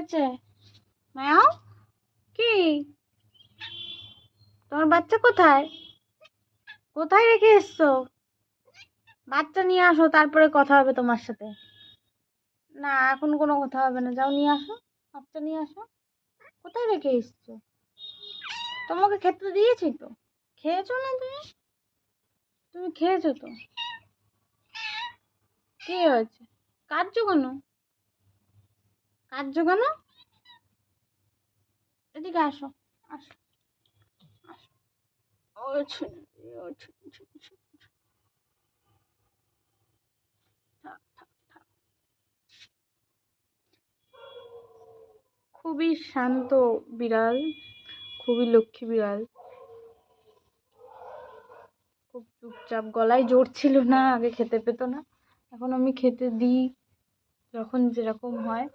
হয়েছে? ম্যাও কি? তোমার বাচ্চা কোথায়? কোথায় রেখে এসছো? বাচ্চা নিয়ে আসো, তারপরে কথা হবে তোমার সাথে। না, এখন কোনো কথা হবে না, যাও নিয়ে আসো। বাচ্চা নিয়ে আসো। কোথায় রেখে এসছো? তোমাকে খেতে দিয়েছি তো। খেয়েছো না তুমি? তুমি খেয়েছো তো। কি হয়েছে? কাঁদছো কেন? কাঁদছো কেন? এদিকে আসো। আসো, আসো। ও ছুঁই, ও ছুঁই, ছুঁই, ছুঁই। থাক, থাক, থাক। খুবই শান্ত বিড়াল, খুবই লক্ষ্মী বিড়াল। খুব চুপচাপ, গলায় জোর ছিল না, আগে খেতে পেতো না। এখন আমি খেতে দিই যখন যেরকম হয়।